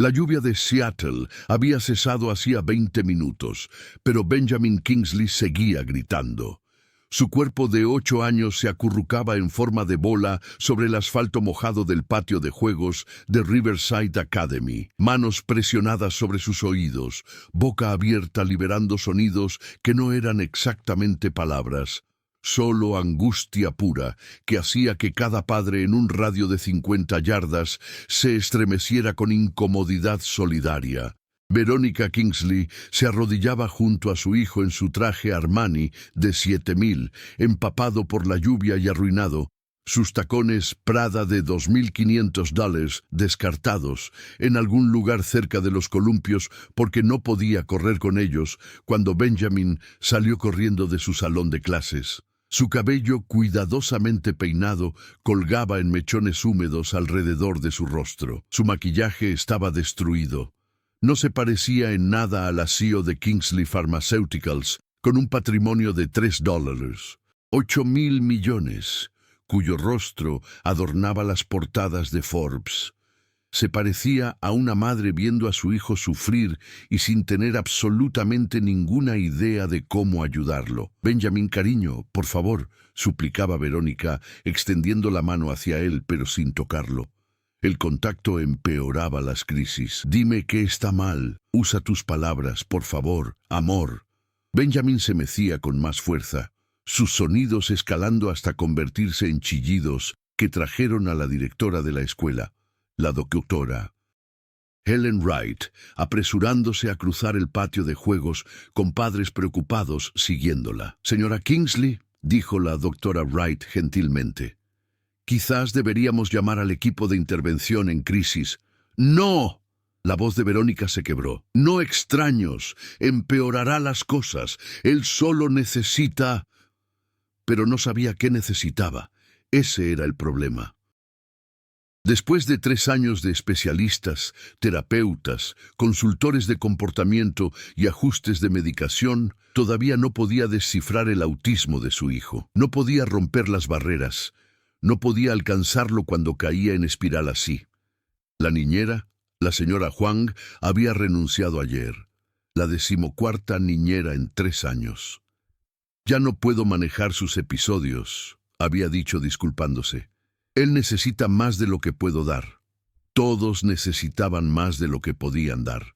La lluvia de Seattle había cesado hacía 20 minutos, pero Benjamin Kingsley seguía gritando. Su cuerpo de 8 años se acurrucaba en forma de bola sobre el asfalto mojado del patio de juegos de Riverside Academy, manos presionadas sobre sus oídos, boca abierta liberando sonidos que no eran exactamente palabras, solo angustia pura que hacía que cada padre en un radio de 50 yardas se estremeciera con incomodidad solidaria. Verónica Kingsley se arrodillaba junto a su hijo en su traje Armani de 7000, empapado por la lluvia y arruinado, sus tacones Prada de $2,500 descartados en algún lugar cerca de los columpios porque no podía correr con ellos cuando Benjamin salió corriendo de su salón de clases. Su cabello cuidadosamente peinado colgaba en mechones húmedos alrededor de su rostro. Su maquillaje estaba destruido. No se parecía en nada a la CEO de Kingsley Pharmaceuticals, con un patrimonio de $3, 8,000 millones, cuyo rostro adornaba las portadas de Forbes. Se parecía a una madre viendo a su hijo sufrir y sin tener absolutamente ninguna idea de cómo ayudarlo. Benjamin, cariño, por favor, suplicaba Verónica, extendiendo la mano hacia él, pero sin tocarlo. El contacto empeoraba las crisis. Dime qué está mal. Usa tus palabras, por favor, amor. Benjamin se mecía con más fuerza, sus sonidos escalando hasta convertirse en chillidos que trajeron a la directora de la escuela, la doctora Helen Wright, apresurándose a cruzar el patio de juegos con padres preocupados siguiéndola. Señora Kingsley, dijo la doctora Wright gentilmente, quizás deberíamos llamar al equipo de intervención en crisis. ¡No! La voz de Verónica se quebró. No extraños, empeorará las cosas. Él solo necesita... Pero no sabía qué necesitaba. Ese era el problema. Después de 3 años de especialistas, terapeutas, consultores de comportamiento y ajustes de medicación, todavía no podía descifrar el autismo de su hijo. No podía romper las barreras. No podía alcanzarlo cuando caía en espiral así. La niñera, la señora Huang, había renunciado ayer. La 14ª niñera en 3 años. Ya no puedo manejar sus episodios, había dicho disculpándose. Él necesita más de lo que puedo dar. Todos necesitaban más de lo que podían dar,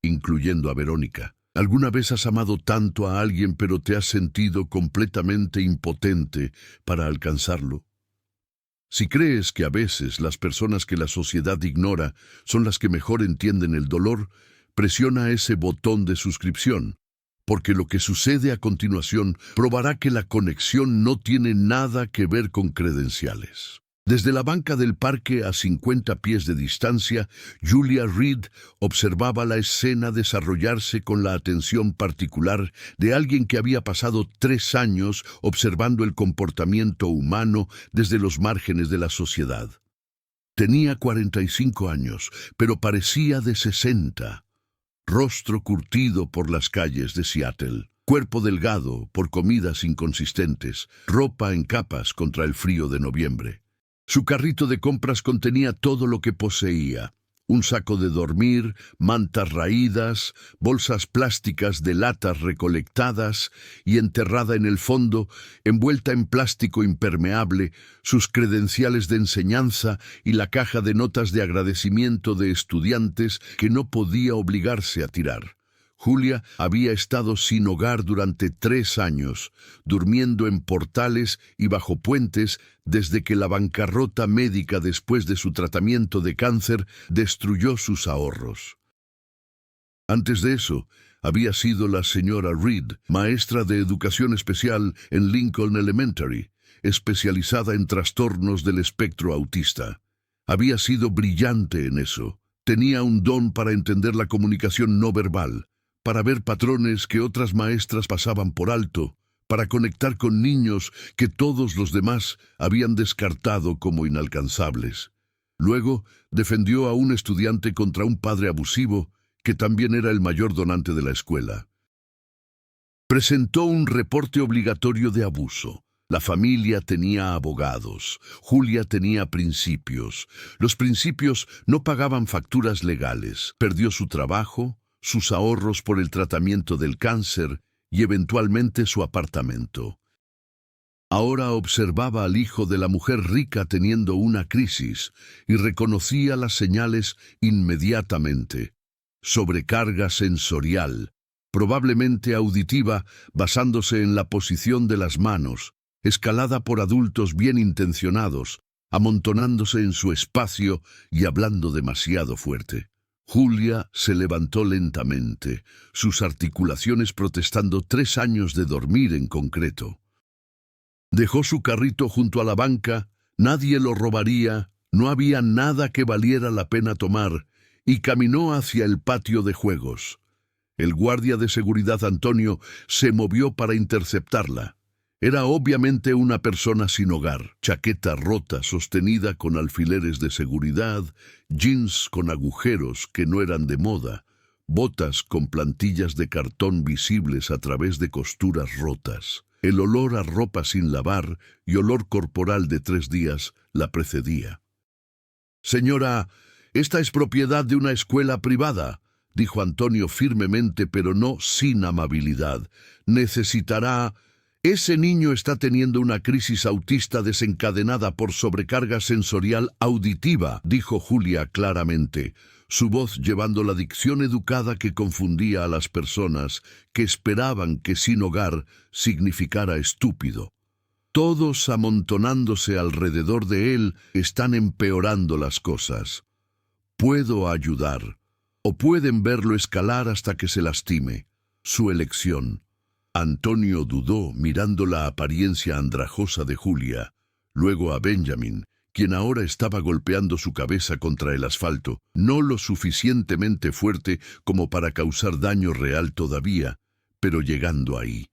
incluyendo a Verónica. ¿Alguna vez has amado tanto a alguien pero te has sentido completamente impotente para alcanzarlo? Si crees que a veces las personas que la sociedad ignora son las que mejor entienden el dolor, presiona ese botón de suscripción, porque lo que sucede a continuación probará que la conexión no tiene nada que ver con credenciales. Desde la banca del parque a 50 pies de distancia, Julia Reed observaba la escena desarrollarse con la atención particular de alguien que había pasado 3 años observando el comportamiento humano desde los márgenes de la sociedad. Tenía 45 años, pero parecía de 60. Rostro curtido por las calles de Seattle, cuerpo delgado por comidas inconsistentes, ropa en capas contra el frío de noviembre. Su carrito de compras contenía todo lo que poseía: un saco de dormir, mantas raídas, bolsas plásticas de latas recolectadas y enterrada en el fondo, envuelta en plástico impermeable, sus credenciales de enseñanza y la caja de notas de agradecimiento de estudiantes que no podía obligarse a tirar. Julia había estado sin hogar durante 3 años, durmiendo en portales y bajo puentes desde que la bancarrota médica después de su tratamiento de cáncer destruyó sus ahorros. Antes de eso, había sido la señora Reed, maestra de educación especial en Lincoln Elementary, especializada en trastornos del espectro autista. Había sido brillante en eso. Tenía un don para entender la comunicación no verbal, para ver patrones que otras maestras pasaban por alto, para conectar con niños que todos los demás habían descartado como inalcanzables. Luego, defendió a un estudiante contra un padre abusivo que también era el mayor donante de la escuela. Presentó un reporte obligatorio de abuso. La familia tenía abogados. Julia tenía principios. Los principios no pagaban facturas legales. Perdió su trabajo, sus ahorros por el tratamiento del cáncer y eventualmente su apartamento. Ahora observaba al hijo de la mujer rica teniendo una crisis y reconocía las señales inmediatamente. Sobrecarga sensorial, probablemente auditiva, basándose en la posición de las manos, escalada por adultos bien intencionados, amontonándose en su espacio y hablando demasiado fuerte. Julia se levantó lentamente, sus articulaciones protestando 3 años de dormir en concreto. Dejó su carrito junto a la banca, nadie lo robaría, no había nada que valiera la pena tomar, y caminó hacia el patio de juegos. El guardia de seguridad Antonio se movió para interceptarla. Era obviamente una persona sin hogar, chaqueta rota sostenida con alfileres de seguridad, jeans con agujeros que no eran de moda, botas con plantillas de cartón visibles a través de costuras rotas. El olor a ropa sin lavar y olor corporal de 3 días la precedía. «Señora, esta es propiedad de una escuela privada», dijo Antonio firmemente, pero no sin amabilidad. «Necesitará... Ese niño está teniendo una crisis autista desencadenada por sobrecarga sensorial auditiva», dijo Julia claramente, su voz llevando la dicción educada que confundía a las personas que esperaban que sin hogar significara estúpido. Todos amontonándose alrededor de él están empeorando las cosas. Puedo ayudar, o pueden verlo escalar hasta que se lastime. Su elección. Antonio dudó mirando la apariencia andrajosa de Julia, luego a Benjamin, quien ahora estaba golpeando su cabeza contra el asfalto, no lo suficientemente fuerte como para causar daño real todavía, pero llegando ahí.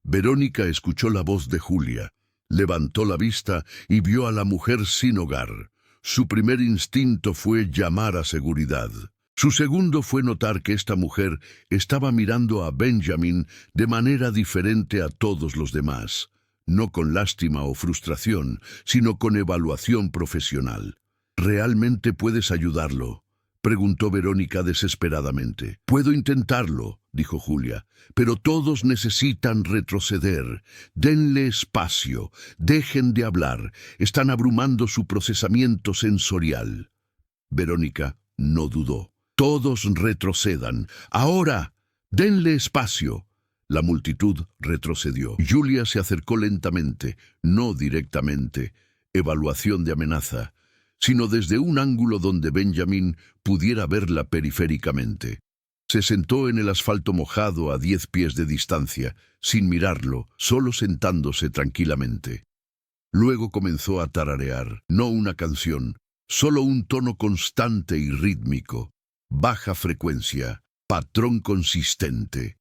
Verónica escuchó la voz de Julia, levantó la vista y vio a la mujer sin hogar. Su primer instinto fue llamar a seguridad. Su segundo fue notar que esta mujer estaba mirando a Benjamin de manera diferente a todos los demás. No con lástima o frustración, sino con evaluación profesional. «¿Realmente puedes ayudarlo?», preguntó Verónica desesperadamente. «Puedo intentarlo», dijo Julia, «pero todos necesitan retroceder. Denle espacio, dejen de hablar, están abrumando su procesamiento sensorial». Verónica no dudó. «Todos retrocedan. Ahora, denle espacio». La multitud retrocedió. Julia se acercó lentamente, no directamente, evaluación de amenaza, sino desde un ángulo donde Benjamin pudiera verla periféricamente. Se sentó en el asfalto mojado a 10 pies de distancia, sin mirarlo, solo sentándose tranquilamente. Luego comenzó a tararear, no una canción, solo un tono constante y rítmico, baja frecuencia, patrón consistente.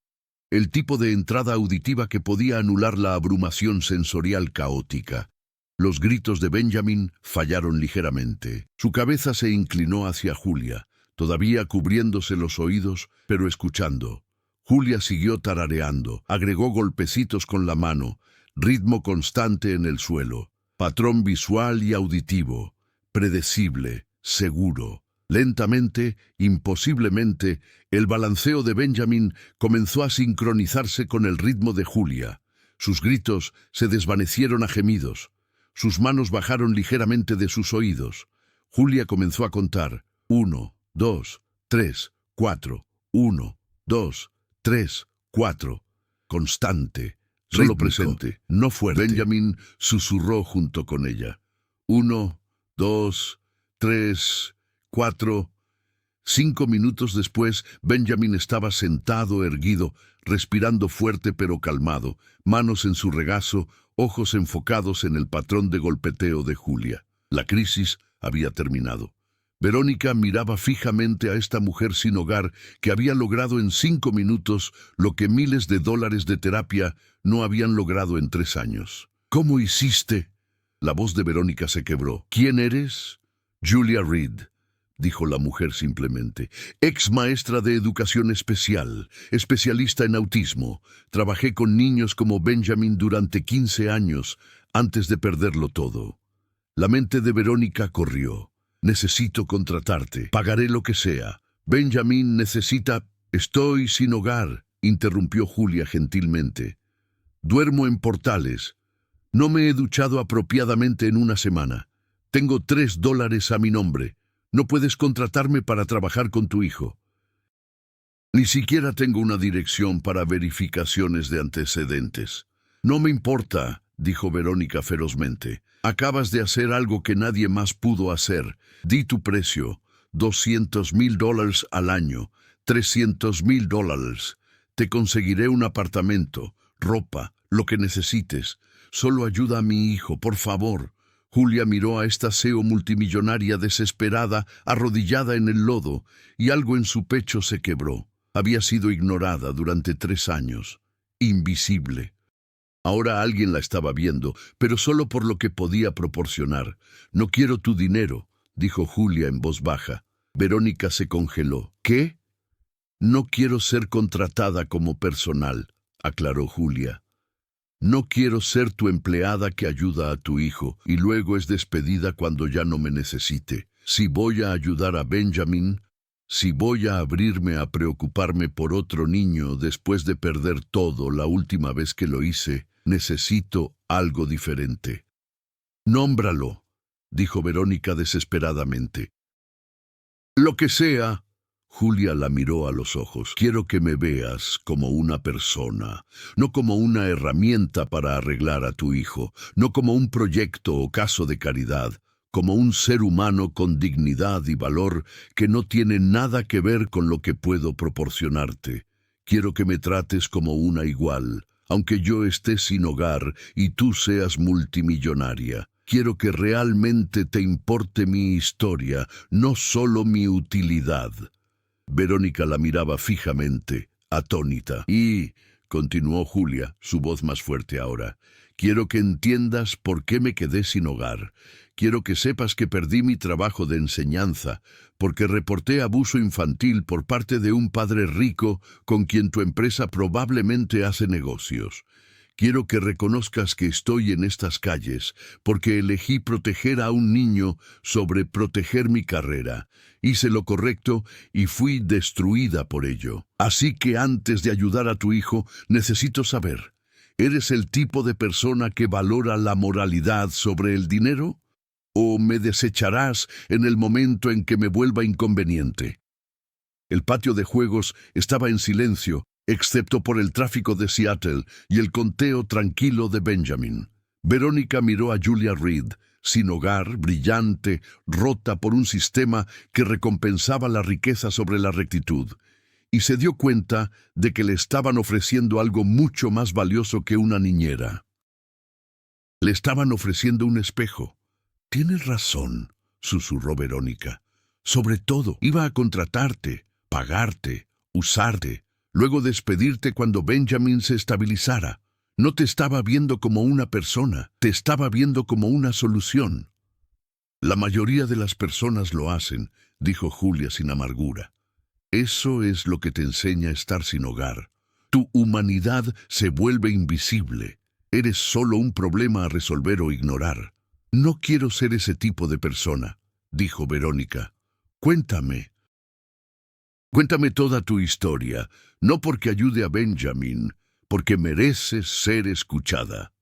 El tipo de entrada auditiva que podía anular la abrumación sensorial caótica. Los gritos de Benjamin fallaron ligeramente. Su cabeza se inclinó hacia Julia, todavía cubriéndose los oídos, pero escuchando. Julia siguió tarareando, agregó golpecitos con la mano, ritmo constante en el suelo, patrón visual y auditivo, predecible, seguro. Lentamente, imposiblemente, el balanceo de Benjamin comenzó a sincronizarse con el ritmo de Julia. Sus gritos se desvanecieron a gemidos. Sus manos bajaron ligeramente de sus oídos. Julia comenzó a contar. 1, 2, 3, 4. 1, 2, 3, 4. Constante, solo presente, no fuerte. Benjamin susurró junto con ella. 1, 2, 3, 4. 5 minutos después, Benjamin estaba sentado, erguido, respirando fuerte pero calmado, manos en su regazo, ojos enfocados en el patrón de golpeteo de Julia. La crisis había terminado. Verónica miraba fijamente a esta mujer sin hogar que había logrado en 5 minutos lo que miles de dólares de terapia no habían logrado en 3 años. «¿Cómo hiciste?». La voz de Verónica se quebró. «¿Quién eres?». «Julia Reed». dijo la mujer simplemente. Ex maestra de educación especial, especialista en autismo. Trabajé con niños como Benjamin durante 15 años, antes de perderlo todo. La mente de Verónica corrió. Necesito contratarte. Pagaré lo que sea. Benjamin necesita... Estoy sin hogar, interrumpió Julia gentilmente. Duermo en Portales. No me he duchado apropiadamente en una semana. Tengo $3 a mi nombre. No puedes contratarme para trabajar con tu hijo. Ni siquiera tengo una dirección para verificaciones de antecedentes. No me importa, dijo Verónica ferozmente. Acabas de hacer algo que nadie más pudo hacer. Di tu precio. $200,000 al año. $300,000. Te conseguiré un apartamento, ropa, lo que necesites. Solo ayuda a mi hijo, por favor. Julia miró a esta CEO multimillonaria desesperada, arrodillada en el lodo, y algo en su pecho se quebró. Había sido ignorada durante 3 años. Invisible. Ahora alguien la estaba viendo, pero solo por lo que podía proporcionar. No quiero tu dinero, dijo Julia en voz baja. Verónica se congeló. ¿Qué? No quiero ser contratada como personal, aclaró Julia. No quiero ser tu empleada que ayuda a tu hijo y luego es despedida cuando ya no me necesite. Si voy a ayudar a Benjamin, si voy a abrirme a preocuparme por otro niño después de perder todo la última vez que lo hice, necesito algo diferente. Nómbralo, dijo Verónica desesperadamente. Lo que sea. Julia la miró a los ojos. Quiero que me veas como una persona, no como una herramienta para arreglar a tu hijo, no como un proyecto o caso de caridad, como un ser humano con dignidad y valor que no tiene nada que ver con lo que puedo proporcionarte. Quiero que me trates como una igual, aunque yo esté sin hogar y tú seas multimillonaria. Quiero que realmente te importe mi historia, no solo mi utilidad. Verónica la miraba fijamente, atónita. Y, continuó Julia, su voz más fuerte ahora, quiero que entiendas por qué me quedé sin hogar. Quiero que sepas que perdí mi trabajo de enseñanza, porque reporté abuso infantil por parte de un padre rico con quien tu empresa probablemente hace negocios. Quiero que reconozcas que estoy en estas calles porque elegí proteger a un niño sobre proteger mi carrera. Hice lo correcto y fui destruida por ello. Así que antes de ayudar a tu hijo, necesito saber, ¿eres el tipo de persona que valora la moralidad sobre el dinero? ¿O me desecharás en el momento en que me vuelva inconveniente? El patio de juegos estaba en silencio, excepto por el tráfico de Seattle y el conteo tranquilo de Benjamin. Verónica miró a Julia Reed, sin hogar, brillante, rota por un sistema que recompensaba la riqueza sobre la rectitud, y se dio cuenta de que le estaban ofreciendo algo mucho más valioso que una niñera. Le estaban ofreciendo un espejo. «Tienes razón», susurró Verónica. «Sobre todo, iba a contratarte, pagarte, usarte, luego despedirte cuando Benjamin se estabilizara. No te estaba viendo como una persona, te estaba viendo como una solución». «La mayoría de las personas lo hacen», dijo Julia sin amargura. «Eso es lo que te enseña a estar sin hogar. Tu humanidad se vuelve invisible. Eres solo un problema a resolver o ignorar». «No quiero ser ese tipo de persona», dijo Verónica. «Cuéntame. Cuéntame toda tu historia, no porque ayude a Benjamin, porque mereces ser escuchada».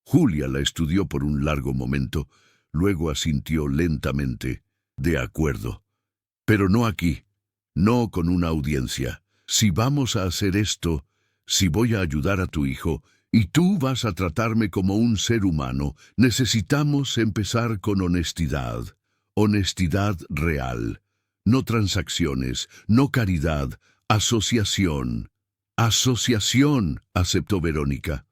Julia la estudió por un largo momento, luego asintió lentamente. «De acuerdo. Pero no aquí, no con una audiencia. Si vamos a hacer esto, si voy a ayudar a tu hijo, y tú vas a tratarme como un ser humano, necesitamos empezar con honestidad. Honestidad real. No transacciones, no caridad, asociación». «Asociación», aceptó Verónica.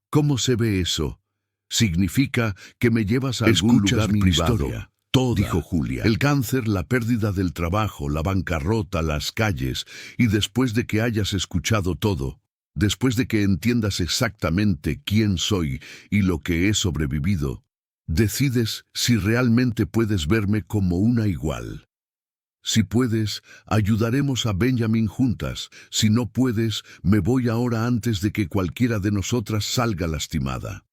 «¿Cómo se ve eso? Significa que me llevas a algún lugar privado». «Toda», dijo Julia. «El cáncer, la pérdida del trabajo, la bancarrota, las calles, y después de que hayas escuchado todo, después de que entiendas exactamente quién soy y lo que he sobrevivido, decides si realmente puedes verme como una igual». Si puedes, ayudaremos a Benjamin juntas. Si no puedes, me voy ahora antes de que cualquiera de nosotras salga lastimada.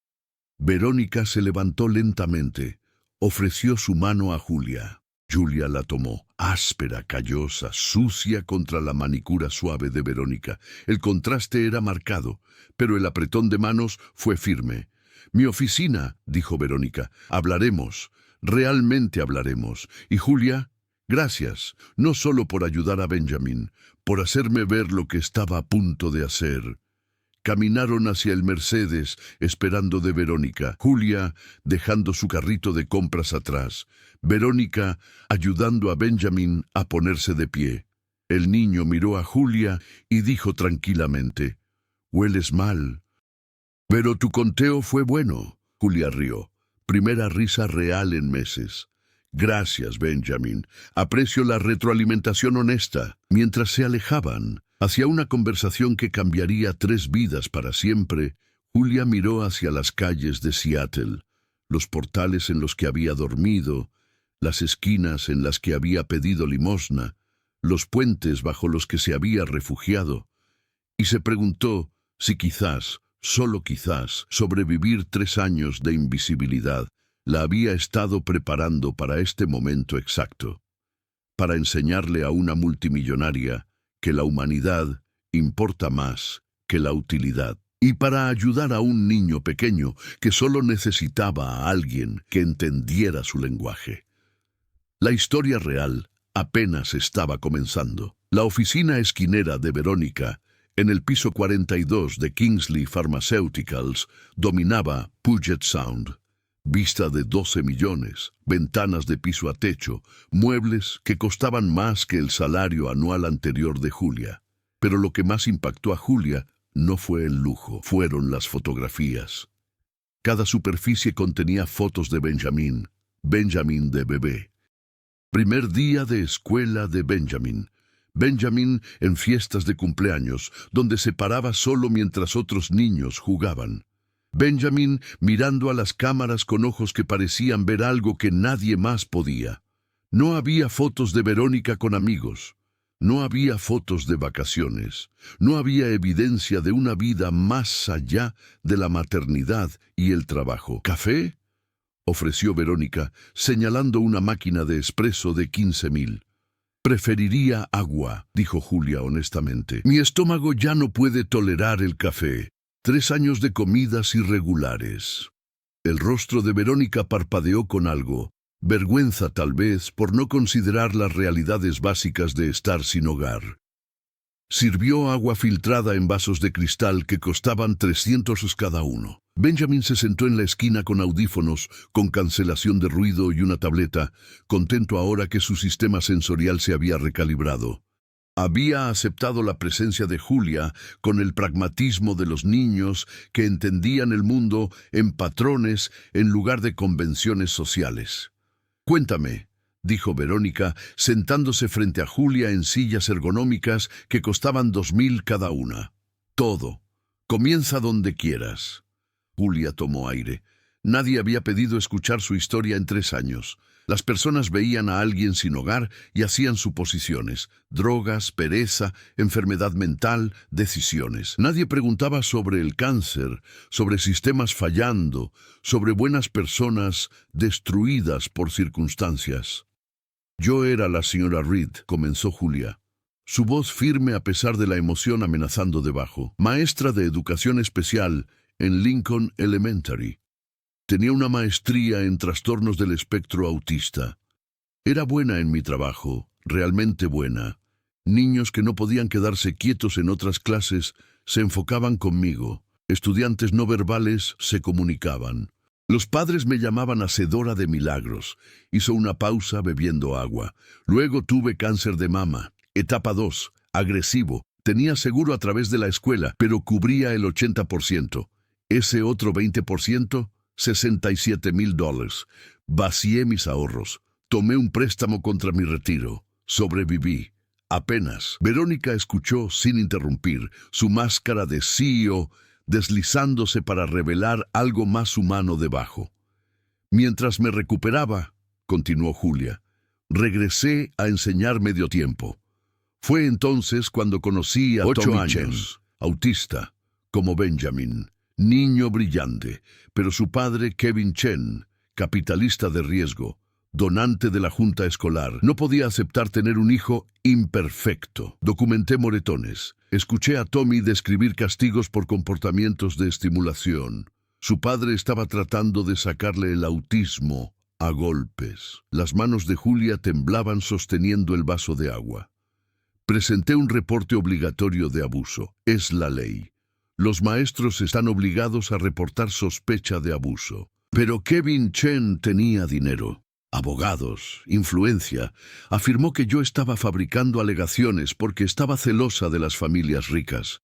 Verónica se levantó lentamente. Ofreció su mano a Julia. Julia la tomó, áspera, callosa, sucia contra la manicura suave de Verónica. El contraste era marcado, pero el apretón de manos fue firme. «Mi oficina», dijo Verónica, «hablaremos, realmente hablaremos. Y Julia, gracias, no solo por ayudar a Benjamin, por hacerme ver lo que estaba a punto de hacer». Caminaron hacia el Mercedes, esperando de Verónica. Julia, dejando su carrito de compras atrás. Verónica, ayudando a Benjamin a ponerse de pie. El niño miró a Julia y dijo tranquilamente, «Hueles mal». «Pero tu conteo fue bueno», Julia rió. Primera risa real en meses. «Gracias, Benjamin. Aprecio la retroalimentación honesta». Mientras se alejaban, hacia una conversación que cambiaría 3 vidas para siempre, Julia miró hacia las calles de Seattle, los portales en los que había dormido, las esquinas en las que había pedido limosna, los puentes bajo los que se había refugiado, y se preguntó si quizás, solo quizás, sobrevivir 3 años de invisibilidad la había estado preparando para este momento exacto, para enseñarle a una multimillonaria que la humanidad importa más que la utilidad, y para ayudar a un niño pequeño que solo necesitaba a alguien que entendiera su lenguaje. La historia real apenas estaba comenzando. La oficina esquinera de Verónica, en el piso 42 de Kingsley Pharmaceuticals, dominaba Puget Sound. Vista de 12 millones, ventanas de piso a techo, muebles que costaban más que el salario anual anterior de Julia. Pero lo que más impactó a Julia no fue el lujo, fueron las fotografías. Cada superficie contenía fotos de Benjamin, Benjamin de bebé. Primer día de escuela de Benjamin. Benjamin en fiestas de cumpleaños, donde se paraba solo mientras otros niños jugaban. Benjamin mirando a las cámaras con ojos que parecían ver algo que nadie más podía. No había fotos de Verónica con amigos. No había fotos de vacaciones. No había evidencia de una vida más allá de la maternidad y el trabajo. ¿Café?, ofreció Verónica, señalando una máquina de espresso de 15,000. «Preferiría agua», dijo Julia honestamente. «Mi estómago ya no puede tolerar el café. 3 años de comidas irregulares». El rostro de Verónica parpadeó con algo, vergüenza tal vez por no considerar las realidades básicas de estar sin hogar. Sirvió agua filtrada en vasos de cristal que costaban 300 cada uno. Benjamin se sentó en la esquina con audífonos, con cancelación de ruido y una tableta, contento ahora que su sistema sensorial se había recalibrado. Había aceptado la presencia de Julia con el pragmatismo de los niños que entendían el mundo en patrones en lugar de convenciones sociales. «Cuéntame», dijo Verónica, sentándose frente a Julia en sillas ergonómicas que costaban 2,000 cada una. «Todo. Comienza donde quieras». Julia tomó aire. Nadie había pedido escuchar su historia en 3 años. Las personas veían a alguien sin hogar y hacían suposiciones, drogas, pereza, enfermedad mental, decisiones. Nadie preguntaba sobre el cáncer, sobre sistemas fallando, sobre buenas personas destruidas por circunstancias. «Yo era la señora Reed», comenzó Julia. Su voz firme a pesar de la emoción amenazando debajo. «Maestra de educación especial en Lincoln Elementary. Tenía una maestría en trastornos del espectro autista. Era buena en mi trabajo, realmente buena. Niños que no podían quedarse quietos en otras clases se enfocaban conmigo. Estudiantes no verbales se comunicaban. Los padres me llamaban hacedora de milagros». Hizo una pausa bebiendo agua. «Luego tuve cáncer de mama. Etapa 2, agresivo. Tenía seguro a través de la escuela, pero cubría el 80%. Ese otro 20%, $67,000. Vacié mis ahorros. Tomé un préstamo contra mi retiro. Sobreviví. Apenas». Verónica escuchó sin interrumpir, su máscara de CEO deslizándose para revelar algo más humano debajo. «Mientras me recuperaba», continuó Julia, Regresé a enseñar medio tiempo. Fue entonces cuando conocí a 8 años, autista, como Benjamin, niño brillante, pero su padre Kevin Chen, capitalista de riesgo, donante de la junta escolar, no podía aceptar tener un hijo imperfecto. Documenté moretones. Escuché a Tommy describir castigos por comportamientos de estimulación. Su padre estaba tratando de sacarle el autismo a golpes. Las manos de Julia temblaban sosteniendo el vaso de agua. Presenté un reporte obligatorio de abuso. Es la ley. Los maestros están obligados a reportar sospecha de abuso. Pero Kevin Chen tenía dinero, abogados, influencia. Afirmó que yo estaba fabricando alegaciones porque estaba celosa de las familias ricas.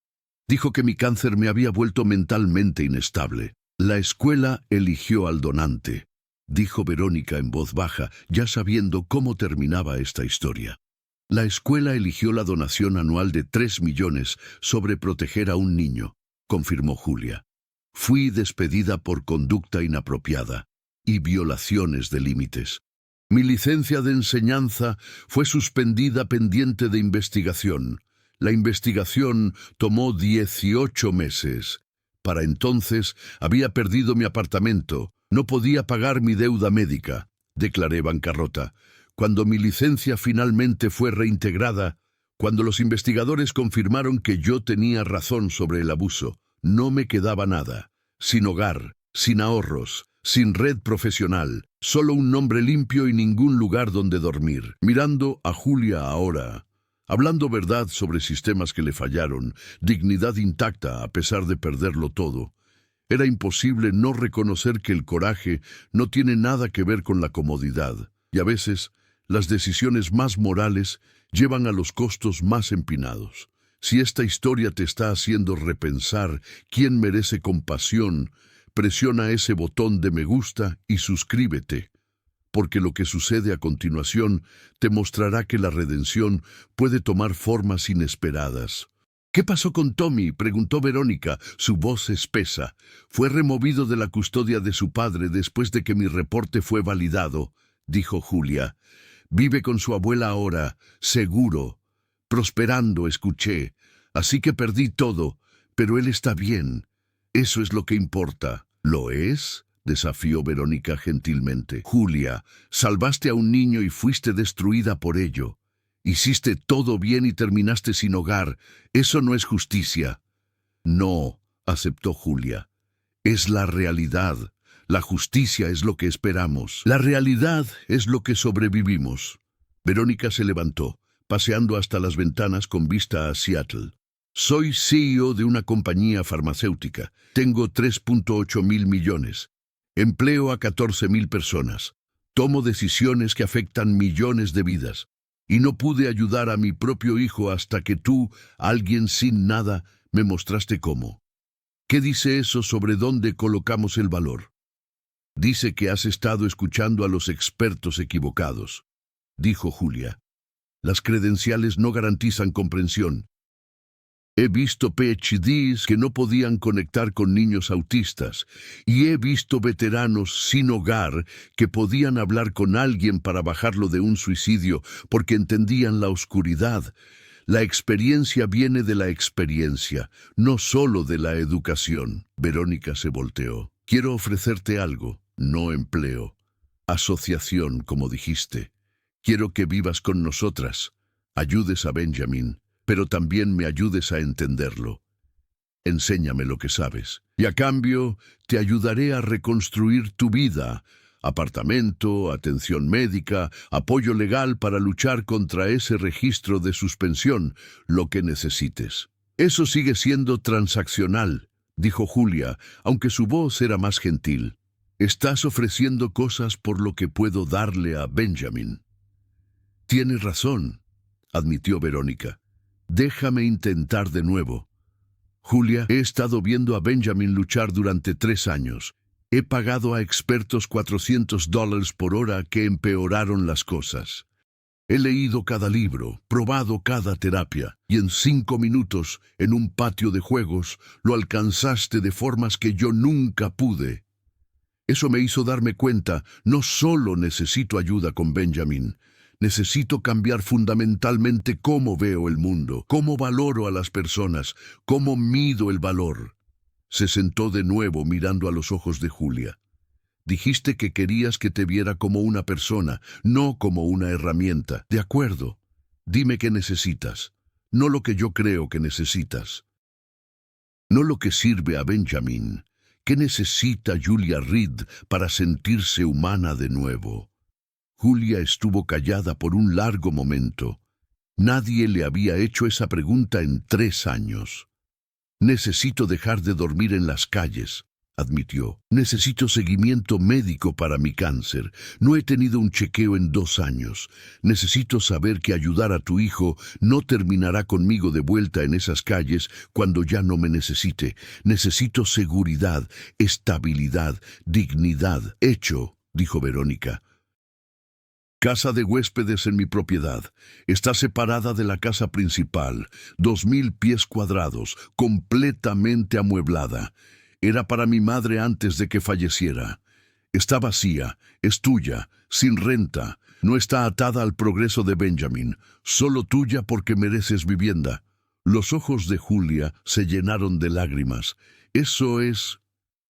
Dijo que mi cáncer me había vuelto mentalmente inestable. La escuela eligió al donante, dijo Verónica en voz baja, ya sabiendo cómo terminaba esta historia. La escuela eligió la donación anual de 3 millones sobre proteger a un niño, confirmó Julia. Fui despedida por conducta inapropiada y violaciones de límites. Mi licencia de enseñanza fue suspendida pendiente de investigación. La investigación tomó 18 meses. Para entonces había perdido mi apartamento, no podía pagar mi deuda médica. Declaré bancarrota. Cuando mi licencia finalmente fue reintegrada, cuando los investigadores confirmaron que yo tenía razón sobre el abuso, no me quedaba nada. Sin hogar, sin ahorros, sin red profesional, solo un nombre limpio y ningún lugar donde dormir. Mirando a Julia ahora, hablando verdad sobre sistemas que le fallaron, dignidad intacta a pesar de perderlo todo, era imposible no reconocer que el coraje no tiene nada que ver con la comodidad, y a veces las decisiones más morales llevan a los costos más empinados. Si esta historia te está haciendo repensar quién merece compasión, presiona ese botón de me gusta y suscríbete, porque lo que sucede a continuación te mostrará que la redención puede tomar formas inesperadas. ¿Qué pasó con Tommy?, preguntó Verónica, su voz espesa. Fue removido de la custodia de su padre después de que mi reporte fue validado, dijo Julia. Vive con su abuela ahora, seguro, prosperando, escuché. Así que perdí todo, pero él está bien. Eso es lo que importa. ¿Lo es?, desafió Verónica gentilmente. Julia, salvaste a un niño y fuiste destruida por ello. Hiciste todo bien y terminaste sin hogar. Eso no es justicia. No, aceptó Julia. Es la realidad. La justicia es lo que esperamos. La realidad es lo que sobrevivimos. Verónica se levantó, paseando hasta las ventanas con vista a Seattle. Soy CEO de una compañía farmacéutica. Tengo 3.8 mil millones. Empleo a 14.000 personas. Tomo decisiones que afectan millones de vidas. Y no pude ayudar a mi propio hijo hasta que tú, alguien sin nada, me mostraste cómo. ¿Qué dice eso sobre dónde colocamos el valor? Dice que has estado escuchando a los expertos equivocados, dijo Julia. Las credenciales no garantizan comprensión. He visto PhDs que no podían conectar con niños autistas y he visto veteranos sin hogar que podían hablar con alguien para bajarlo de un suicidio porque entendían la oscuridad. La experiencia viene de la experiencia, no solo de la educación. Verónica se volteó. Quiero ofrecerte algo, no empleo. Asociación, como dijiste. Quiero que vivas con nosotras. Ayudes a Benjamin, pero también me ayudes a entenderlo. Enséñame lo que sabes, y a cambio te ayudaré a reconstruir tu vida. Apartamento, atención médica, apoyo legal para luchar contra ese registro de suspensión, lo que necesites. Eso sigue siendo transaccional, dijo Julia, aunque su voz era más gentil. Estás ofreciendo cosas por lo que puedo darle a Benjamin. Tienes razón, admitió Verónica. Déjame intentar de nuevo. Julia, he estado viendo a Benjamin luchar durante 3 años. He pagado a expertos $400 por hora que empeoraron las cosas. He leído cada libro, probado cada terapia, y en 5 minutos, en un patio de juegos, lo alcanzaste de formas que yo nunca pude. Eso me hizo darme cuenta, no solo necesito ayuda con Benjamin, Necesito cambiar fundamentalmente cómo veo el mundo, cómo valoro a las personas, cómo mido el valor. Se sentó de nuevo mirando a los ojos de Julia. Dijiste que querías que te viera como una persona, no como una herramienta. De acuerdo. Dime qué necesitas. No lo que yo creo que necesitas. No lo que sirve a Benjamin. ¿Qué necesita Julia Reed para sentirse humana de nuevo? Julia estuvo callada por un largo momento. Nadie le había hecho esa pregunta en 3 años. Necesito dejar de dormir en las calles, admitió. Necesito seguimiento médico para mi cáncer. No he tenido un chequeo en 2 años. Necesito saber que ayudar a tu hijo no terminará conmigo de vuelta en esas calles cuando ya no me necesite. Necesito seguridad, estabilidad, dignidad. Hecho, dijo Verónica. Casa de huéspedes en mi propiedad. Está separada de la casa principal. 2000 pies cuadrados, completamente amueblada. Era para mi madre antes de que falleciera. Está vacía, es tuya, sin renta. No está atada al progreso de Benjamin. Solo tuya porque mereces vivienda. Los ojos de Julia se llenaron de lágrimas. Eso es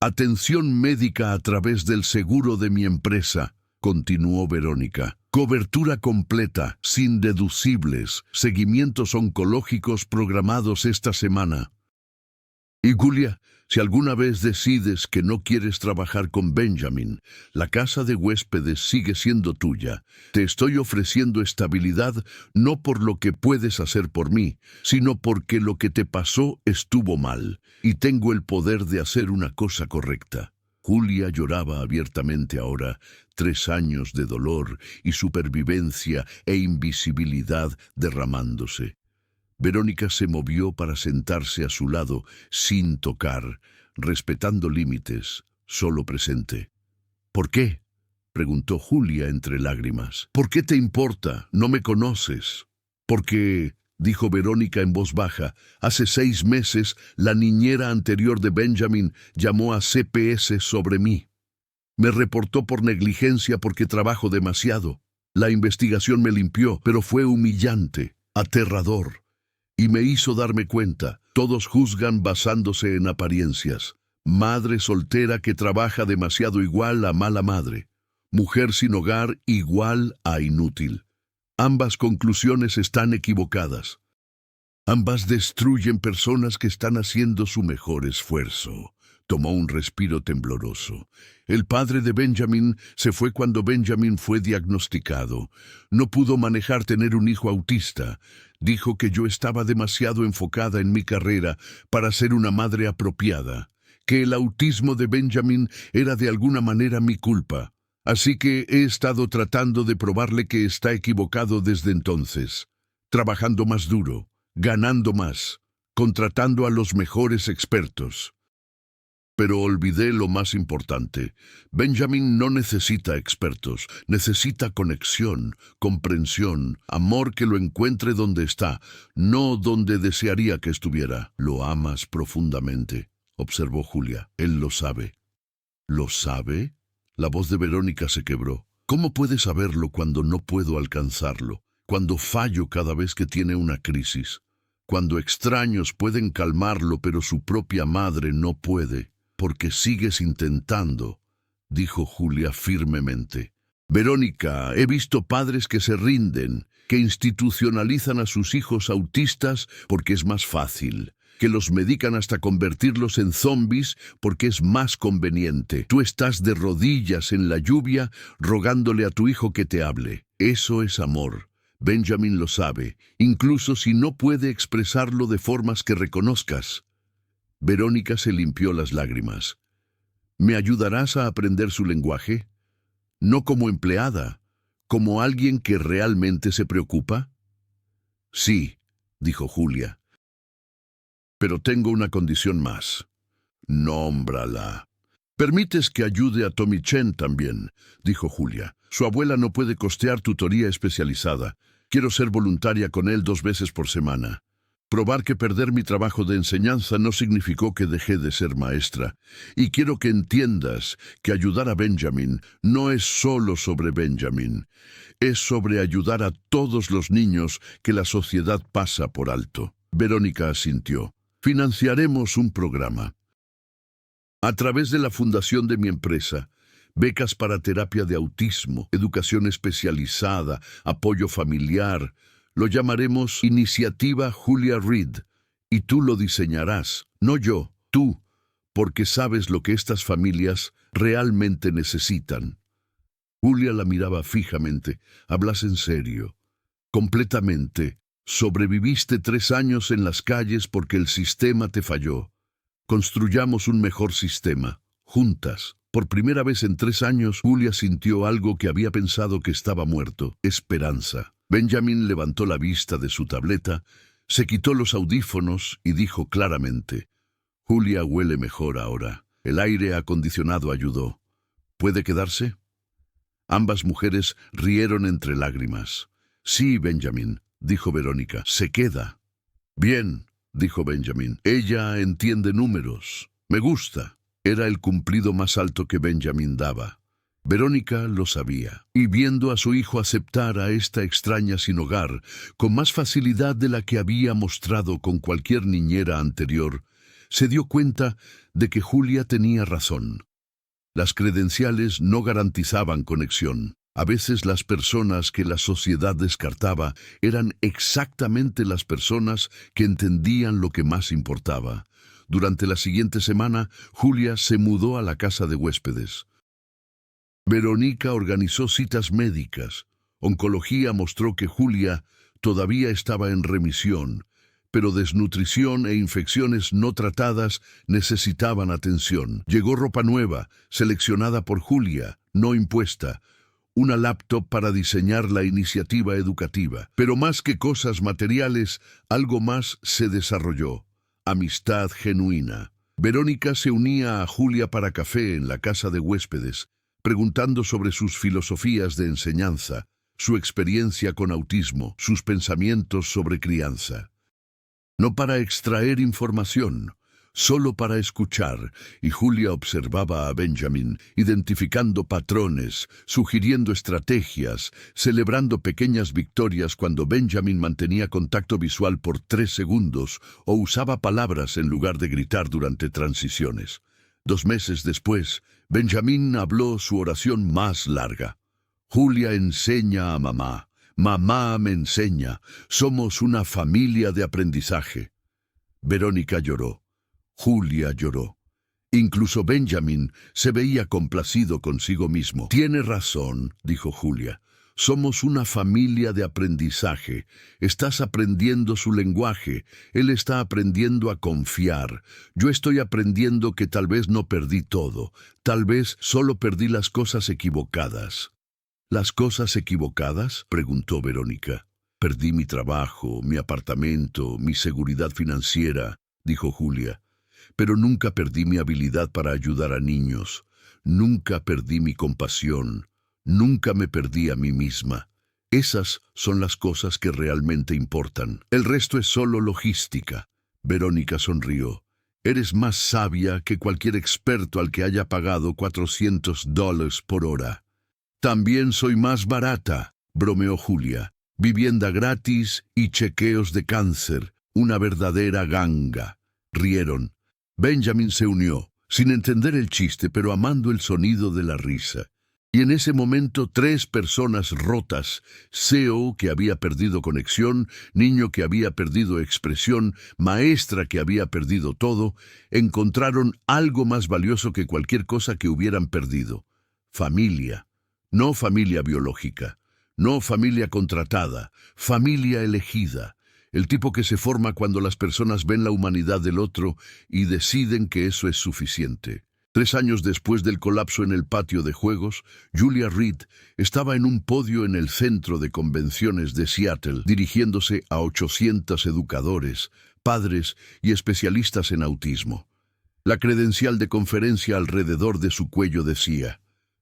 atención médica a través del seguro de mi empresa, continuó Verónica. Cobertura completa, sin deducibles, seguimientos oncológicos programados esta semana. Y Julia, si alguna vez decides que no quieres trabajar con Benjamin, la casa de huéspedes sigue siendo tuya. Te estoy ofreciendo estabilidad no por lo que puedes hacer por mí, sino porque lo que te pasó estuvo mal, y tengo el poder de hacer una cosa correcta. Julia lloraba abiertamente ahora, 3 años de dolor y supervivencia e invisibilidad derramándose. Verónica se movió para sentarse a su lado, sin tocar, respetando límites, solo presente. ¿Por qué?, preguntó Julia entre lágrimas. ¿Por qué te importa? No me conoces. Porque, dijo Verónica en voz baja, hace 6 meses la niñera anterior de Benjamin llamó a CPS sobre mí. Me reportó por negligencia porque trabajo demasiado. La investigación me limpió, pero fue humillante, aterrador. Y me hizo darme cuenta, todos juzgan basándose en apariencias. Madre soltera que trabaja demasiado igual a mala madre. Mujer sin hogar igual a inútil. Ambas conclusiones están equivocadas. Ambas destruyen personas que están haciendo su mejor esfuerzo. Tomó un respiro tembloroso. El padre de Benjamin se fue cuando Benjamin fue diagnosticado. No pudo manejar tener un hijo autista. Dijo que yo estaba demasiado enfocada en mi carrera para ser una madre apropiada, que el autismo de Benjamin era de alguna manera mi culpa. Así que he estado tratando de probarle que está equivocado desde entonces, trabajando más duro, ganando más, contratando a los mejores expertos. Pero olvidé lo más importante. Benjamin no necesita expertos, necesita conexión, comprensión, amor que lo encuentre donde está, no donde desearía que estuviera. Lo amas profundamente, observó Julia. Él lo sabe. ¿Lo sabe? La voz de Verónica se quebró. ¿Cómo puede saberlo cuando no puedo alcanzarlo? Cuando fallo cada vez que tiene una crisis. Cuando extraños pueden calmarlo, pero su propia madre no puede. Porque sigues intentando, dijo Julia firmemente. Verónica, he visto padres que se rinden, que institucionalizan a sus hijos autistas porque es más fácil, que los medican hasta convertirlos en zombies porque es más conveniente. Tú estás de rodillas en la lluvia rogándole a tu hijo que te hable. Eso es amor. Benjamin lo sabe, incluso si no puede expresarlo de formas que reconozcas. Verónica se limpió las lágrimas. ¿Me ayudarás a aprender su lenguaje? No como empleada, como alguien que realmente se preocupa. Sí, dijo Julia. Pero tengo una condición más. Nómbrala. Permites que ayude a Tommy Chen también, dijo Julia. Su abuela no puede costear tutoría especializada. Quiero ser voluntaria con él 2 veces por semana. Probar que perder mi trabajo de enseñanza no significó que dejé de ser maestra. Y quiero que entiendas que ayudar a Benjamin no es solo sobre Benjamin. Es sobre ayudar a todos los niños que la sociedad pasa por alto. Verónica asintió. Financiaremos un programa. A través de la fundación de mi empresa, becas para terapia de autismo, educación especializada, apoyo familiar. Lo llamaremos Iniciativa Julia Reed, y tú lo diseñarás, no yo, tú, porque sabes lo que estas familias realmente necesitan. Julia la miraba fijamente. Hablas en serio. Completamente. Sobreviviste 3 años en las calles porque el sistema te falló. Construyamos un mejor sistema, juntas. Por primera vez en 3 años, Julia sintió algo que había pensado que estaba muerto: esperanza. Benjamin levantó la vista de su tableta, se quitó los audífonos y dijo claramente: Julia huele mejor ahora. El aire acondicionado ayudó. ¿Puede quedarse? Ambas mujeres rieron entre lágrimas. Sí, Benjamin, dijo Verónica, se queda. Bien, dijo Benjamin, ella entiende números. Me gusta. Era el cumplido más alto que Benjamin daba. Verónica lo sabía, y viendo a su hijo aceptar a esta extraña sin hogar con más facilidad de la que había mostrado con cualquier niñera anterior, se dio cuenta de que Julia tenía razón. Las credenciales no garantizaban conexión. A veces las personas que la sociedad descartaba eran exactamente las personas que entendían lo que más importaba. Durante la siguiente semana, Julia se mudó a la casa de huéspedes. Verónica organizó citas médicas. Oncología mostró que Julia todavía estaba en remisión, pero desnutrición e infecciones no tratadas necesitaban atención. Llegó ropa nueva, seleccionada por Julia, no impuesta, una laptop para diseñar la iniciativa educativa. Pero más que cosas materiales, algo más se desarrolló: amistad genuina. Verónica se unía a Julia para café en la casa de huéspedes, preguntando sobre sus filosofías de enseñanza, su experiencia con autismo, sus pensamientos sobre crianza. No para extraer información, solo para escuchar, y Julia observaba a Benjamin, identificando patrones, sugiriendo estrategias, celebrando pequeñas victorias cuando Benjamin mantenía contacto visual por 3 segundos o usaba palabras en lugar de gritar durante transiciones. 2 meses después, Benjamin habló su oración más larga. Julia enseña a mamá. Mamá me enseña. Somos una familia de aprendizaje. Verónica lloró. Julia lloró. Incluso Benjamin se veía complacido consigo mismo. Tiene razón, dijo Julia. Somos una familia de aprendizaje. Estás aprendiendo su lenguaje. Él está aprendiendo a confiar. Yo estoy aprendiendo que tal vez no perdí todo. Tal vez solo perdí las cosas equivocadas. ¿Las cosas equivocadas?, preguntó Verónica. Perdí mi trabajo, mi apartamento, mi seguridad financiera, dijo Julia. Pero nunca perdí mi habilidad para ayudar a niños. Nunca perdí mi compasión. Nunca me perdí a mí misma. Esas son las cosas que realmente importan. El resto es solo logística. Verónica sonrió. Eres más sabia que cualquier experto al que haya pagado $400 por hora. También soy más barata, bromeó Julia. Vivienda gratis y chequeos de cáncer. Una verdadera ganga. Rieron. Benjamin se unió, sin entender el chiste, pero amando el sonido de la risa. Y en ese momento 3 personas rotas: CEO que había perdido conexión, niño que había perdido expresión, maestra que había perdido todo, encontraron algo más valioso que cualquier cosa que hubieran perdido: familia. No familia biológica, no familia contratada, familia elegida. El tipo que se forma cuando las personas ven la humanidad del otro y deciden que eso es suficiente. 3 años después del colapso en el patio de juegos, Julia Reed estaba en un podio en el centro de convenciones de Seattle, dirigiéndose a 800 educadores, padres y especialistas en autismo. La credencial de conferencia alrededor de su cuello decía: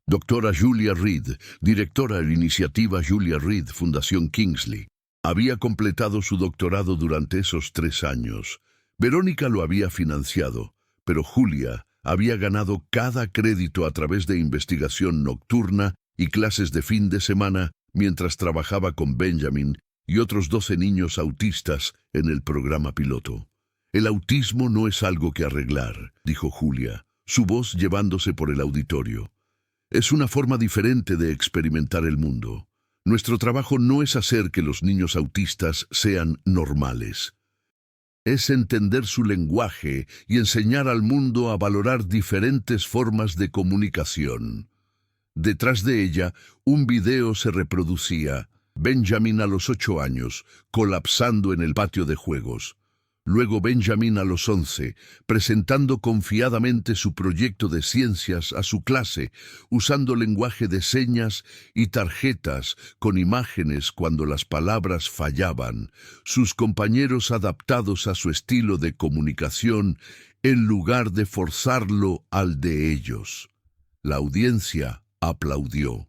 Doctora Julia Reed, directora de la Iniciativa Julia Reed, Fundación Kingsley. Había completado su doctorado durante esos 3 años. Verónica lo había financiado, pero Julia había ganado cada crédito a través de investigación nocturna y clases de fin de semana mientras trabajaba con Benjamin y otros 12 niños autistas en el programa piloto. «El autismo no es algo que arreglar», dijo Julia, su voz llevándose por el auditorio. «Es una forma diferente de experimentar el mundo. Nuestro trabajo no es hacer que los niños autistas sean normales. Es entender su lenguaje y enseñar al mundo a valorar diferentes formas de comunicación». Detrás de ella, un video se reproducía. Benjamin a los 8 años, colapsando en el patio de juegos. Luego Benjamin a los 11, presentando confiadamente su proyecto de ciencias a su clase, usando lenguaje de señas y tarjetas con imágenes cuando las palabras fallaban, sus compañeros adaptados a su estilo de comunicación en lugar de forzarlo al de ellos. La audiencia aplaudió.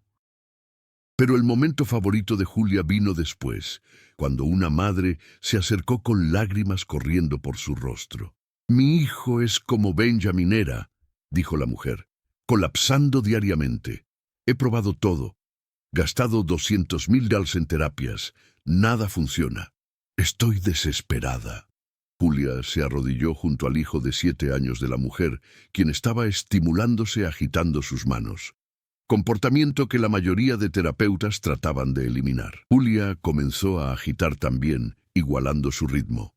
Pero el momento favorito de Julia vino después, cuando una madre se acercó con lágrimas corriendo por su rostro. «Mi hijo es como Benjamin era», dijo la mujer, «colapsando diariamente. He probado todo. Gastado $200,000 en terapias. Nada funciona. Estoy desesperada». Julia se arrodilló junto al hijo de 7 años de la mujer, quien estaba estimulándose agitando sus manos. Comportamiento que la mayoría de terapeutas trataban de eliminar. Julia comenzó a agitar también, igualando su ritmo.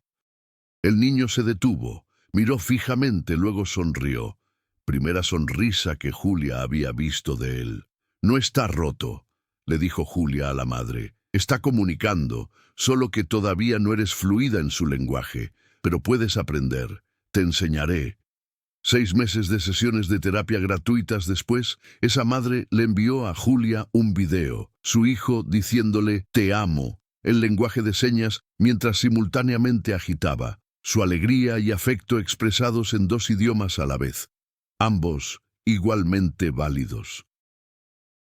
El niño se detuvo, miró fijamente, luego sonrió. Primera sonrisa que Julia había visto de él. «No está roto», le dijo Julia a la madre. «Está comunicando, solo que todavía no eres fluida en su lenguaje, pero puedes aprender. Te enseñaré». 6 meses de sesiones de terapia gratuitas después, esa madre le envió a Julia un video, su hijo diciéndole «te amo», en lenguaje de señas, mientras simultáneamente agitaba, su alegría y afecto expresados en 2 idiomas a la vez, ambos igualmente válidos.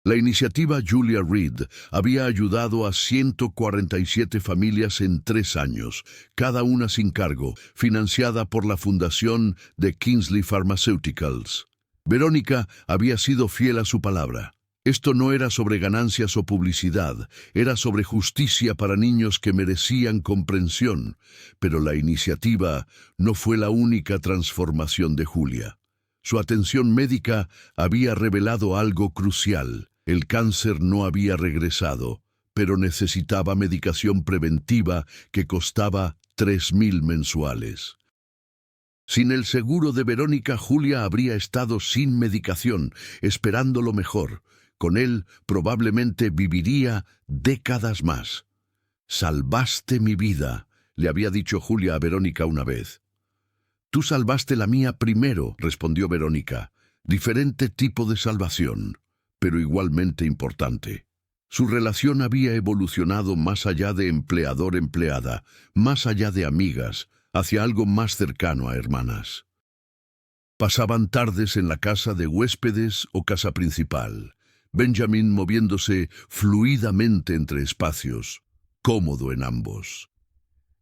La iniciativa Julia Reed había ayudado a 147 familias en 3 años, cada una sin cargo, financiada por la fundación de Kingsley Pharmaceuticals. Verónica había sido fiel a su palabra. Esto no era sobre ganancias o publicidad, era sobre justicia para niños que merecían comprensión. Pero la iniciativa no fue la única transformación de Julia. Su atención médica había revelado algo crucial. El cáncer no había regresado, pero necesitaba medicación preventiva que costaba $3,000 mensuales. Sin el seguro de Verónica, Julia habría estado sin medicación, esperando lo mejor. Con él probablemente viviría décadas más. «Salvaste mi vida», le había dicho Julia a Verónica una vez. «Tú salvaste la mía primero», respondió Verónica. «Diferente tipo de salvación, pero igualmente importante». Su relación había evolucionado más allá de empleador-empleada, más allá de amigas, hacia algo más cercano a hermanas. Pasaban tardes en la casa de huéspedes o casa principal, Benjamin moviéndose fluidamente entre espacios, cómodo en ambos.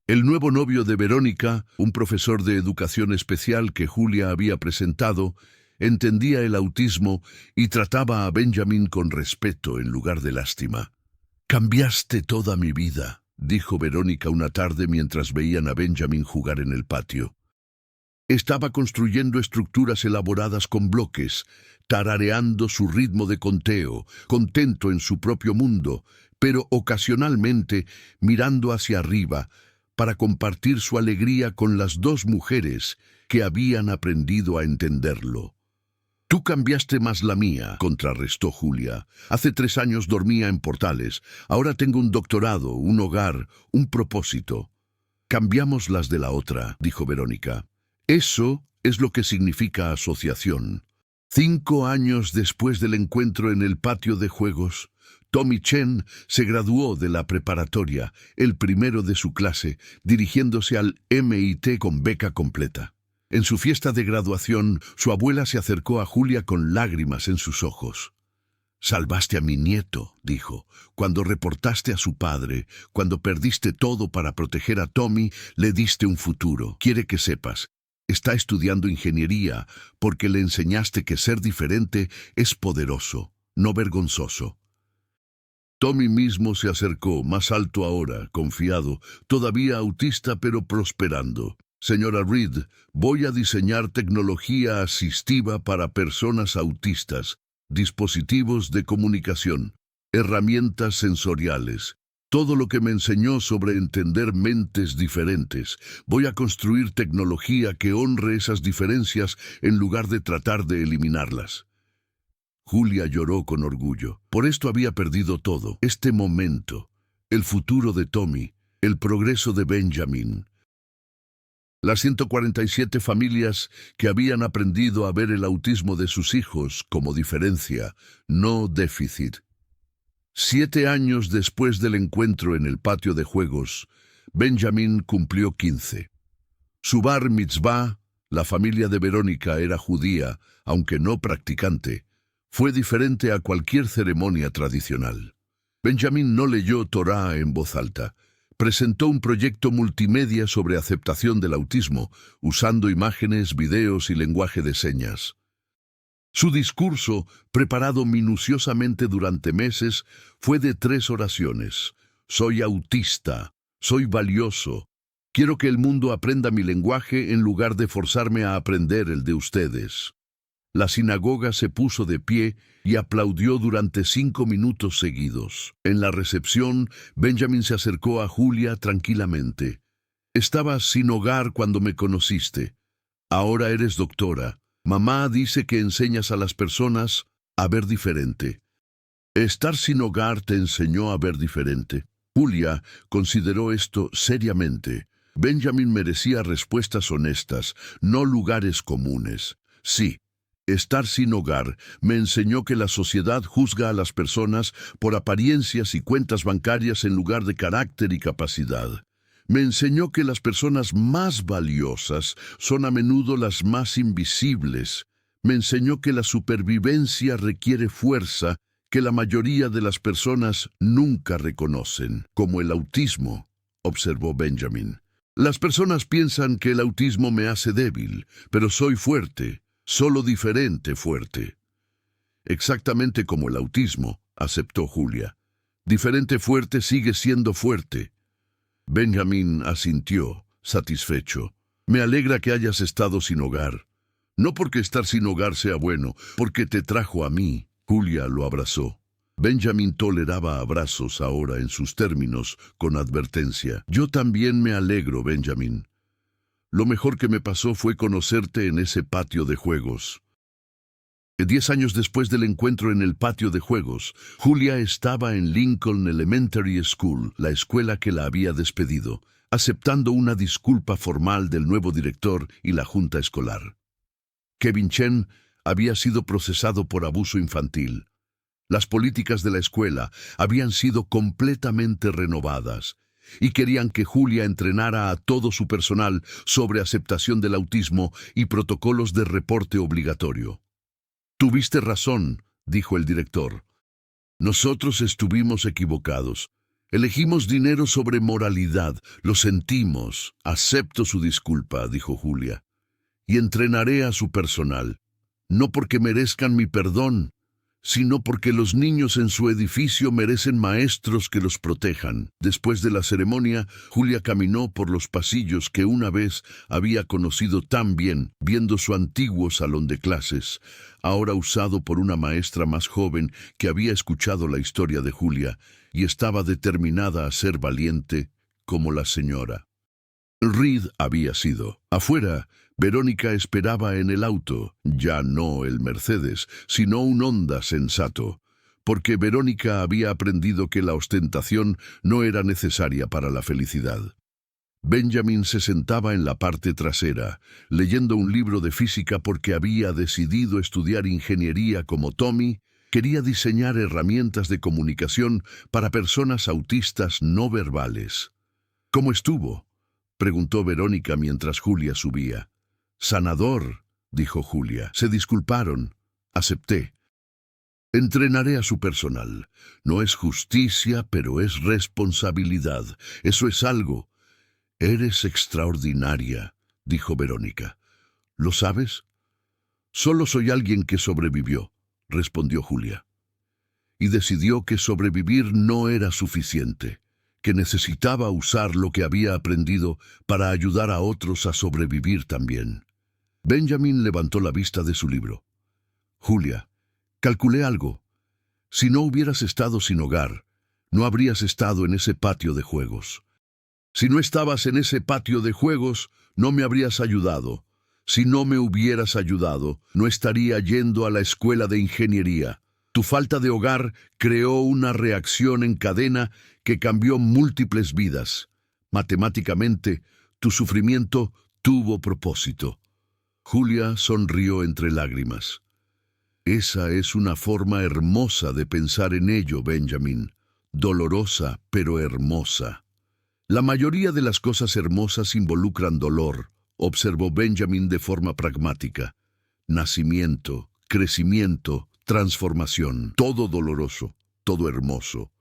El nuevo novio de Verónica, un profesor de educación especial que Julia había presentado, entendía el autismo y trataba a Benjamin con respeto en lugar de lástima. «Cambiaste toda mi vida», dijo Verónica una tarde mientras veían a Benjamin jugar en el patio. Estaba construyendo estructuras elaboradas con bloques, tarareando su ritmo de conteo, contento en su propio mundo, pero ocasionalmente mirando hacia arriba para compartir su alegría con las 2 mujeres que habían aprendido a entenderlo. «Tú cambiaste más la mía», contrarrestó Julia. «Hace 3 años dormía en Portales. Ahora tengo un doctorado, un hogar, un propósito». «Cambiamos las de la otra», dijo Verónica. «Eso es lo que significa asociación». 5 años después del encuentro en el patio de juegos, Tommy Chen se graduó de la preparatoria, el primero de su clase, dirigiéndose al MIT con beca completa. En su fiesta de graduación, su abuela se acercó a Julia con lágrimas en sus ojos. Salvaste a mi nieto, dijo. Cuando reportaste a su padre, cuando perdiste todo para proteger a Tommy, le diste un futuro. Quiere que sepas, está estudiando ingeniería porque le enseñaste que ser diferente es poderoso, no vergonzoso. Tommy mismo se acercó, más alto ahora, confiado, todavía autista pero prosperando. Señora Reed, voy a diseñar tecnología asistiva para personas autistas, dispositivos de comunicación, herramientas sensoriales. Todo lo que me enseñó sobre entender mentes diferentes. Voy a construir tecnología que honre esas diferencias en lugar de tratar de eliminarlas. Julia lloró con orgullo. Por esto había perdido todo. Este momento, el futuro de Tommy, el progreso de Benjamin. Las 147 familias que habían aprendido a ver el autismo de sus hijos como diferencia, no déficit. 7 años después del encuentro en el patio de juegos, Benjamin cumplió 15. Su bar mitzvah, la familia de Verónica era judía, aunque no practicante, fue diferente a cualquier ceremonia tradicional. Benjamin no leyó Torá en voz alta. Presentó un proyecto multimedia sobre aceptación del autismo, usando imágenes, videos y lenguaje de señas. Su discurso, preparado minuciosamente durante meses, fue de 3 oraciones. Soy autista, soy valioso. Quiero que el mundo aprenda mi lenguaje en lugar de forzarme a aprender el de ustedes. La sinagoga se puso de pie y aplaudió durante 5 minutos seguidos. En la recepción, Benjamin se acercó a Julia tranquilamente. Estabas sin hogar cuando me conociste. Ahora eres doctora. Mamá dice que enseñas a las personas a ver diferente. Estar sin hogar te enseñó a ver diferente. Julia consideró esto seriamente. Benjamin merecía respuestas honestas, no lugares comunes. Sí. Estar sin hogar me enseñó que la sociedad juzga a las personas por apariencias y cuentas bancarias en lugar de carácter y capacidad. Me enseñó que las personas más valiosas son a menudo las más invisibles. Me enseñó que la supervivencia requiere fuerza que la mayoría de las personas nunca reconocen, como el autismo, observó Benjamin. Las personas piensan que el autismo me hace débil, pero soy fuerte. Solo diferente fuerte. Exactamente como el autismo, aceptó Julia. Diferente fuerte sigue siendo fuerte. Benjamin asintió, satisfecho. Me alegra que hayas estado sin hogar. No porque estar sin hogar sea bueno, porque te trajo a mí. Julia lo abrazó. Benjamin toleraba abrazos ahora en sus términos, con advertencia. Yo también me alegro, Benjamin. Lo mejor que me pasó fue conocerte en ese patio de juegos. 10 años después del encuentro en el patio de juegos, Julia estaba en Lincoln Elementary School, la escuela que la había despedido, aceptando una disculpa formal del nuevo director y la junta escolar. Kevin Chen había sido procesado por abuso infantil. Las políticas de la escuela habían sido completamente renovadas, y querían que Julia entrenara a todo su personal sobre aceptación del autismo y protocolos de reporte obligatorio. Tuviste razón, dijo el director. Nosotros estuvimos equivocados. Elegimos dinero sobre moralidad. Lo sentimos. Acepto su disculpa, dijo Julia. Y entrenaré a su personal. No porque merezcan mi perdón, sino porque los niños en su edificio merecen maestros que los protejan. Después de la ceremonia, Julia caminó por los pasillos que una vez había conocido tan bien, viendo su antiguo salón de clases, ahora usado por una maestra más joven que había escuchado la historia de Julia y estaba determinada a ser valiente como la señora Reed había sido. Afuera, Verónica esperaba en el auto, ya no el Mercedes, sino un Honda sensato, porque Verónica había aprendido que la ostentación no era necesaria para la felicidad. Benjamin se sentaba en la parte trasera, leyendo un libro de física porque había decidido estudiar ingeniería como Tommy. Quería diseñar herramientas de comunicación para personas autistas no verbales. ¿Cómo estuvo?, preguntó Verónica mientras Julia subía. Sanador, dijo Julia. Se disculparon. Acepté. Entrenaré a su personal. No es justicia, pero es responsabilidad. Eso es algo. Eres extraordinaria, dijo Verónica. ¿Lo sabes? Solo soy alguien que sobrevivió, respondió Julia. Y decidió que sobrevivir no era suficiente, que necesitaba usar lo que había aprendido para ayudar a otros a sobrevivir también. Benjamin levantó la vista de su libro. Julia, calculé algo. Si no hubieras estado sin hogar, no habrías estado en ese patio de juegos. Si no estabas en ese patio de juegos, no me habrías ayudado. Si no me hubieras ayudado, no estaría yendo a la escuela de ingeniería. Tu falta de hogar creó una reacción en cadena que cambió múltiples vidas. Matemáticamente, tu sufrimiento tuvo propósito. Julia sonrió entre lágrimas. Esa es una forma hermosa de pensar en ello, Benjamin. Dolorosa, pero hermosa. La mayoría de las cosas hermosas involucran dolor, observó Benjamin de forma pragmática. Nacimiento, crecimiento, transformación, todo doloroso, todo hermoso.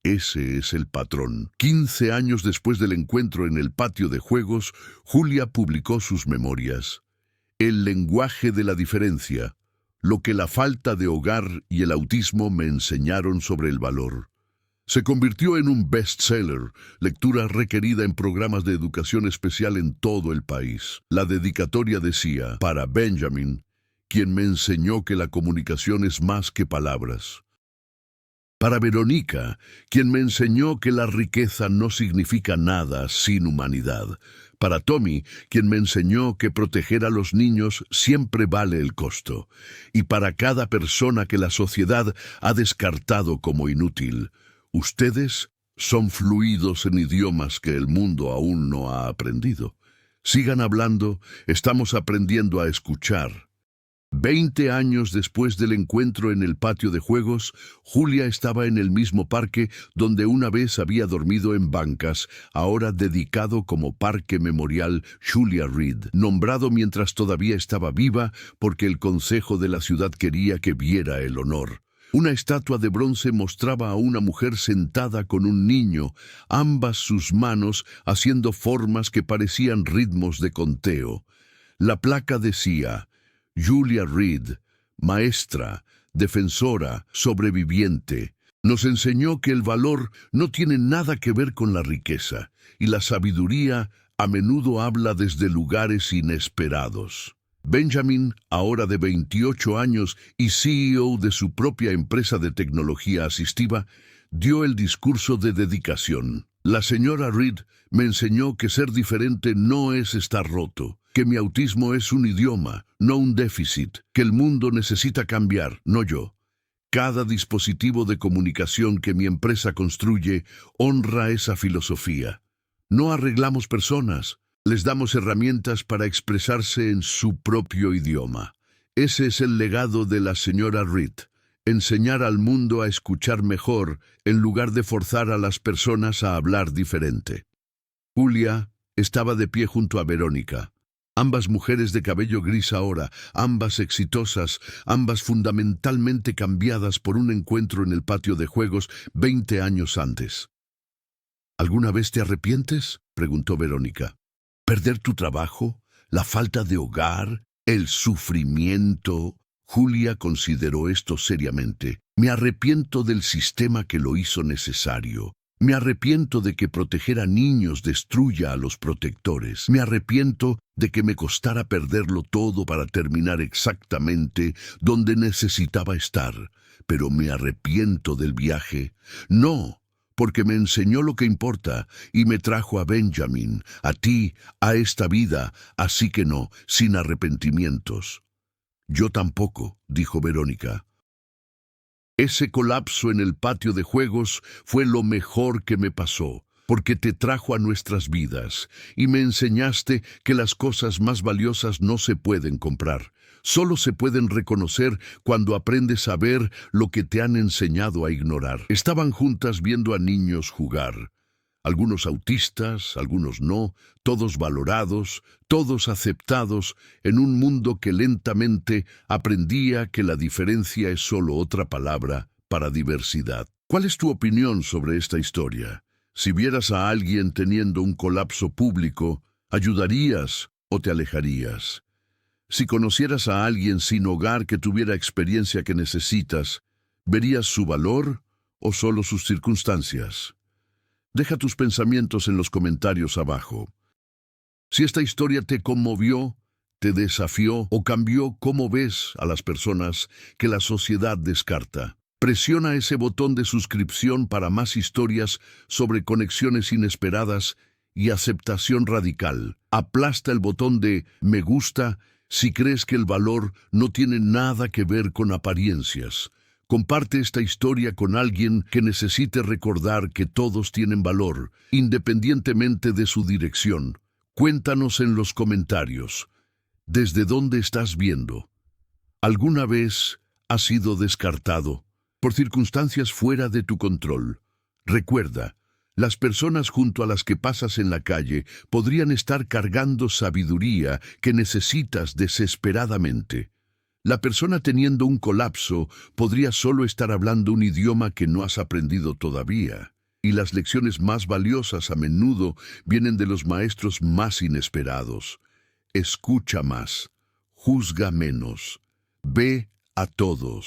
Ese es el patrón. 15 años después del encuentro en el patio de juegos, Julia publicó sus memorias. El lenguaje de la diferencia, lo que la falta de hogar y el autismo me enseñaron sobre el valor. Se convirtió en un bestseller, lectura requerida en programas de educación especial en todo el país. La dedicatoria decía, para Benjamin, quien me enseñó que la comunicación es más que palabras. Para Verónica, quien me enseñó que la riqueza no significa nada sin humanidad. Para Tommy, quien me enseñó que proteger a los niños siempre vale el costo. Y para cada persona que la sociedad ha descartado como inútil, ustedes son fluidos en idiomas que el mundo aún no ha aprendido. Sigan hablando, estamos aprendiendo a escuchar. 20 años después del encuentro en el patio de juegos, Julia estaba en el mismo parque donde una vez había dormido en bancas, ahora dedicado como Parque Memorial Julia Reed, nombrado mientras todavía estaba viva porque el consejo de la ciudad quería que viera el honor. Una estatua de bronce mostraba a una mujer sentada con un niño, ambas sus manos haciendo formas que parecían ritmos de conteo. La placa decía, Julia Reed, maestra, defensora, sobreviviente, nos enseñó que el valor no tiene nada que ver con la riqueza, y la sabiduría a menudo habla desde lugares inesperados. Benjamin, ahora de 28 años y CEO de su propia empresa de tecnología asistiva, dio el discurso de dedicación. La señora Reed me enseñó que ser diferente no es estar roto, que mi autismo es un idioma, no un déficit, que el mundo necesita cambiar, no yo. Cada dispositivo de comunicación que mi empresa construye honra esa filosofía. No arreglamos personas, les damos herramientas para expresarse en su propio idioma. Ese es el legado de la señora Reed. Enseñar al mundo a escuchar mejor en lugar de forzar a las personas a hablar diferente. Julia estaba de pie junto a Verónica. Ambas mujeres de cabello gris ahora, ambas exitosas, ambas fundamentalmente cambiadas por un encuentro en el patio de juegos 20 años antes. ¿Alguna vez te arrepientes?, preguntó Verónica. ¿Perder tu trabajo? ¿La falta de hogar? ¿El sufrimiento? Julia consideró esto seriamente. Me arrepiento del sistema que lo hizo necesario. Me arrepiento de que proteger a niños destruya a los protectores. Me arrepiento de que me costara perderlo todo para terminar exactamente donde necesitaba estar. Pero me arrepiento del viaje. No, porque me enseñó lo que importa y me trajo a Benjamin, a ti, a esta vida, así que no, sin arrepentimientos. Yo tampoco, dijo Verónica. Ese colapso en el patio de juegos fue lo mejor que me pasó, porque te trajo a nuestras vidas y me enseñaste que las cosas más valiosas no se pueden comprar. Solo se pueden reconocer cuando aprendes a ver lo que te han enseñado a ignorar. Estaban juntas viendo a niños jugar. Algunos autistas, algunos no, todos valorados, todos aceptados en un mundo que lentamente aprendía que la diferencia es solo otra palabra para diversidad. ¿Cuál es tu opinión sobre esta historia? Si vieras a alguien teniendo un colapso público, ¿ayudarías o te alejarías? Si conocieras a alguien sin hogar que tuviera experiencia que necesitas, ¿verías su valor o solo sus circunstancias? Deja tus pensamientos en los comentarios abajo. Si esta historia te conmovió, te desafió o cambió cómo ves a las personas que la sociedad descarta, presiona ese botón de suscripción para más historias sobre conexiones inesperadas y aceptación radical. Aplasta el botón de me gusta si crees que el valor no tiene nada que ver con apariencias. Comparte esta historia con alguien que necesite recordar que todos tienen valor, independientemente de su dirección. Cuéntanos en los comentarios. ¿Desde dónde estás viendo? ¿Alguna vez has sido descartado por circunstancias fuera de tu control? Recuerda, las personas junto a las que pasas en la calle podrían estar cargando sabiduría que necesitas desesperadamente. La persona teniendo un colapso podría solo estar hablando un idioma que no has aprendido todavía. Y las lecciones más valiosas a menudo vienen de los maestros más inesperados. Escucha más, juzga menos, ve a todos.